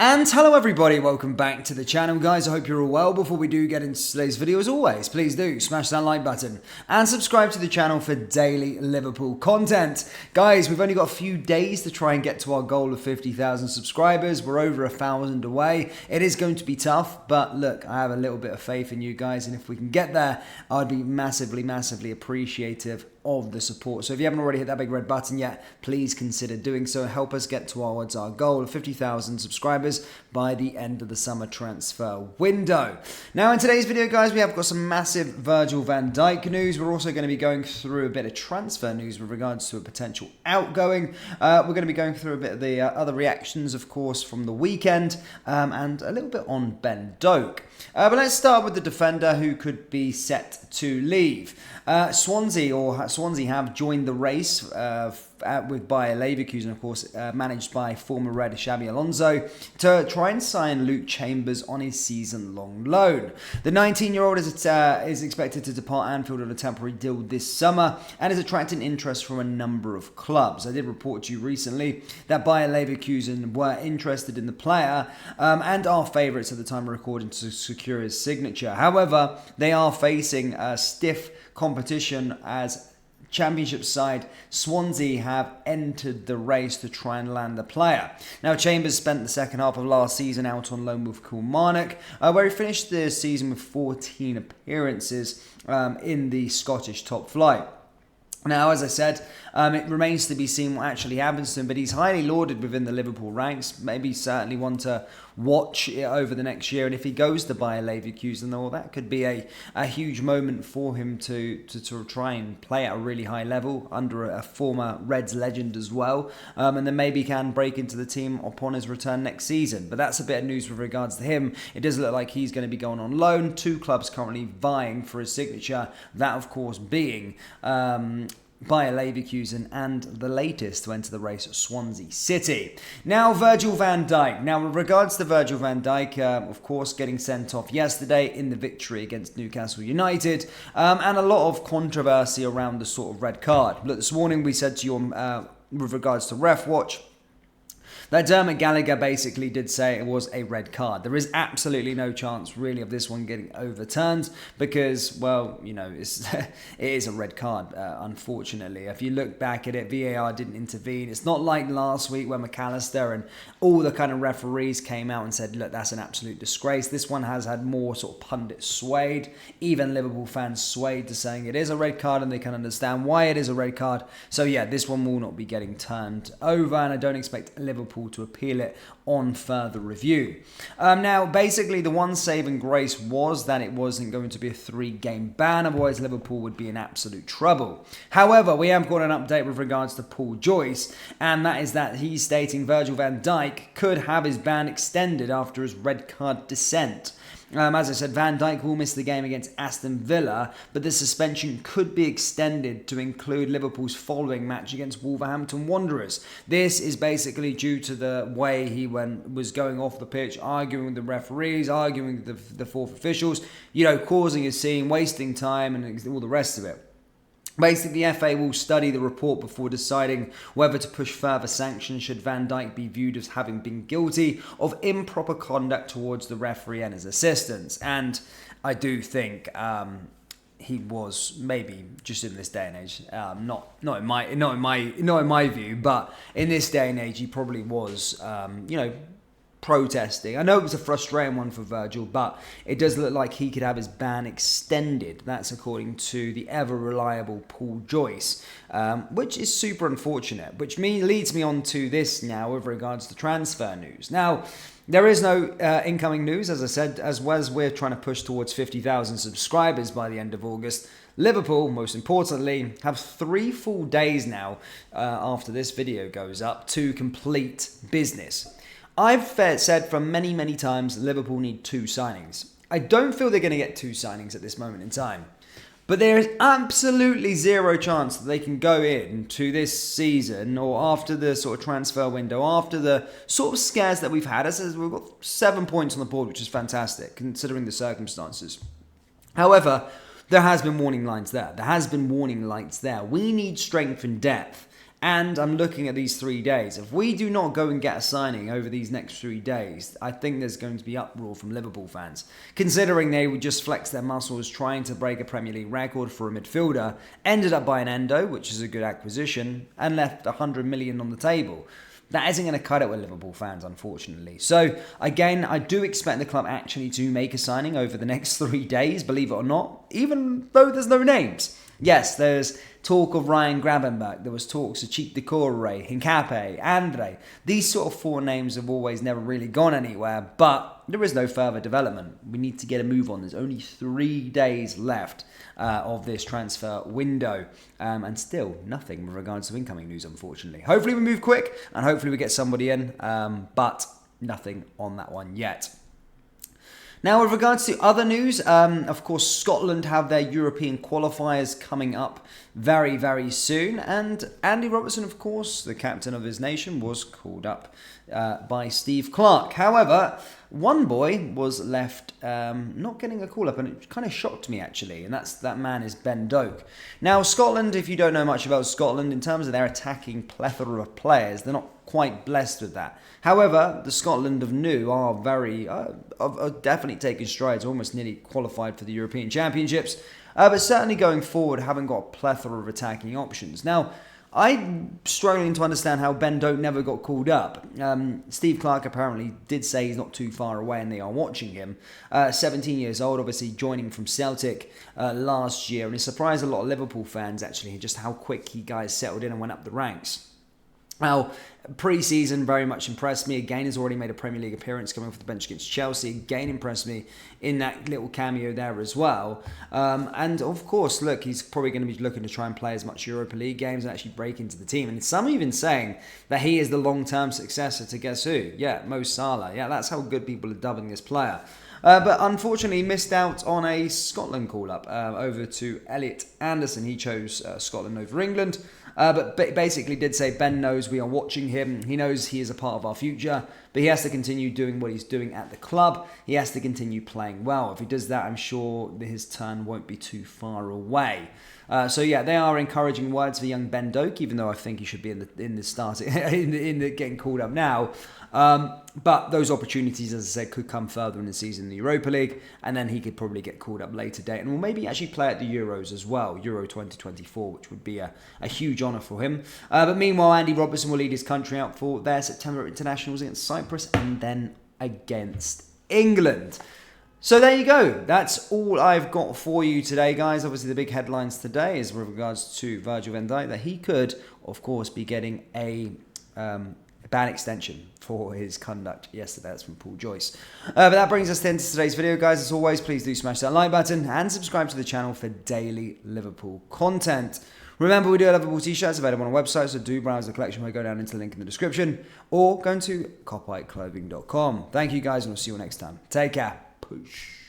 And hello everybody, welcome back to the channel guys. I hope you're all well. Before we do get into today's video, as always, please do smash that like button and subscribe to the channel for daily Liverpool content. Guys, we've only got a few days to try and get to our goal of 50,000 subscribers. We're over 1,000 away. It is going to be tough, but look, I have a little bit of faith in you guys, and if we can get there, I'd be massively appreciative of the support. So if you haven't already hit that big red button yet, please consider doing so. Help us get towards our goal of 50,000 subscribers by the end of the summer transfer window. Now in today's video guys, we have got some massive Virgil Van Dijk news. We're also going to be going through a bit of transfer news with regards to a potential outgoing. We're going to be going through a bit of the other reactions, of course, from the weekend, and a little bit on Ben Doak. But let's start with the defender who could be set to leave. Swansea have joined the race with Bayer Leverkusen, of course, managed by former Red Xabi Alonso, to try and sign Luke Chambers on his season-long loan. The 19-year-old is expected to depart Anfield on a temporary deal this summer and is attracting interest from a number of clubs. I did report to you recently that Bayer Leverkusen were interested in the player and are favourites at the time of recording to secure his signature. However, they are facing stiff competition as Championship side Swansea have entered the race to try and land the player. Now Chambers spent the second half of last season out on loan with Kilmarnock, where he finished the season with 14 appearances in the Scottish top flight. Now, as I said, it remains to be seen what actually happens to him, but he's highly lauded within the Liverpool ranks. Maybe certainly one to watch over the next year, and if he goes to Bayer Leverkusen, well, that could be a huge moment for him to try and play at a really high level under a former Reds legend as well, and then maybe can break into the team upon his return next season. But that's a bit of news with regards to him. It does look like he's going to be going on loan. Two clubs currently vying for his signature, that of course being Bayer Leverkusen and the latest to enter the race, Swansea City. Now, Virgil van Dijk. Now, with regards to Virgil van Dijk, of course, getting sent off yesterday in the victory against Newcastle United, and a lot of controversy around the sort of red card. Look, this morning we said to you with regards to Ref Watch, that Dermot Gallagher basically did say it was a red card. There is absolutely no chance really of this one getting overturned because, well, you know, it is a red card, unfortunately. If you look back at it, VAR didn't intervene. It's not like last week where McAllister and all the kind of referees came out and said, look, that's an absolute disgrace. This one has had more sort of pundits swayed. Even Liverpool fans swayed to saying it is a red card and they can understand why it is a red card. So yeah, this one will not be getting turned over, and I don't expect Liverpool to appeal it on further review. Now, basically, the one saving grace was that it wasn't going to be a 3-game ban, otherwise Liverpool would be in absolute trouble. However, we have got an update with regards to Paul Joyce, and that is that he's stating Virgil van Dijk could have his ban extended after his red card dissent. As I said, Van Dijk will miss the game against Aston Villa, but the suspension could be extended to include Liverpool's following match against Wolverhampton Wanderers. This is basically due to the way he was going off the pitch, arguing with the referees, arguing with the fourth officials, you know, causing a scene, wasting time, and all the rest of it. Basically, the FA will study the report before deciding whether to push further sanctions should Van Dijk be viewed as having been guilty of improper conduct towards the referee and his assistants. And I do think he was maybe just in this day and age, not in my view, but in this day and age, he probably was, you know, protesting. I know it was a frustrating one for Virgil, but it does look like he could have his ban extended. That's according to the ever-reliable Paul Joyce, which is super unfortunate, which leads me on to this now with regards to transfer news. Now, there is no incoming news, as I said, as well as we're trying to push towards 50,000 subscribers by the end of August. Liverpool, most importantly, have 3 full days now after this video goes up to complete business. I've said for many times Liverpool need 2 signings. I don't feel they're going to get 2 signings at this moment in time. But there is absolutely zero chance that they can go into this season or after the sort of transfer window, after the sort of scares that we've had. As we've got 7 points on the board, which is fantastic considering the circumstances. However, there has been warning lights there. We need strength and depth. And I'm looking at these 3 days. If we do not go and get a signing over these next 3 days, I think there's going to be uproar from Liverpool fans. Considering they would just flex their muscles trying to break a Premier League record for a midfielder, ended up buying Endo, which is a good acquisition, and left 100 million on the table. That isn't going to cut it with Liverpool fans, unfortunately. So, again, I do expect the club actually to make a signing over the next 3 days, believe it or not, even though there's no names. Yes, there's talk of Ryan Gravenberch. There was talks of Cheap Decore, Hincapié, Andre. These sort of 4 names have always never really gone anywhere, but there is no further development. We need to get a move on. There's only 3 days left of this transfer window, and still nothing with regards to incoming news, unfortunately. Hopefully we move quick, and hopefully we get somebody in, but nothing on that one yet. Now, with regards to other news, of course, Scotland have their European qualifiers coming up very, very soon. And Andy Robertson, of course, the captain of his nation, was called up by Steve Clarke. However, one boy was left not getting a call-up, and it kind of shocked me, actually, and that man is Ben Doak. Now, Scotland, if you don't know much about Scotland, in terms of their attacking plethora of players, they're not quite blessed with that. However, the Scotland of new are very, are definitely taking strides, almost nearly qualified for the European Championships, but certainly going forward haven't got a plethora of attacking options. Now, I'm struggling to understand how Ben Doak never got called up. Steve Clarke apparently did say he's not too far away and they are watching him. 17 years old, obviously joining from Celtic last year, and it surprised a lot of Liverpool fans actually, just how quick he guys settled in and went up the ranks. Now, pre-season very much impressed me. Again, has already made a Premier League appearance coming off the bench against Chelsea. Again, impressed me in that little cameo there as well. And of course, look, he's probably going to be looking to try and play as much Europa League games and actually break into the team. And some even saying that he is the long-term successor to guess who? Yeah, Mo Salah. Yeah, that's how good people are dubbing this player. But unfortunately missed out on a Scotland call-up over to Elliot Anderson. He chose Scotland over England. But basically did say Ben knows we are watching him. He knows he is a part of our future, but he has to continue doing what he's doing at the club. He has to continue playing well. If he does that, I'm sure his turn won't be too far away. So yeah, they are encouraging words for young Ben Doak, even though I think he should be in the starting in the getting called up now. But those opportunities, as I said, could come further in the season in the Europa League, and then he could probably get called up later date, and will maybe actually play at the Euros as well, Euro 2024, which would be a huge honour for him. But meanwhile, Andy Robertson will lead his country out for their September internationals against Cyprus and then against England. So there you go. That's all I've got for you today, guys. Obviously, the big headlines today is with regards to Virgil Van Dijk, that he could, of course, be getting a ban extension for his conduct yesterday. That's from Paul Joyce. But that brings us to the end of today's video, guys. As always, please do smash that like button and subscribe to the channel for daily Liverpool content. Remember, we do have Liverpool t-shirts available on our website, so do browse the collection by going down into the link in the description or going to copyclothing.com. Thank you, guys, and we'll see you next time. Take care. Push.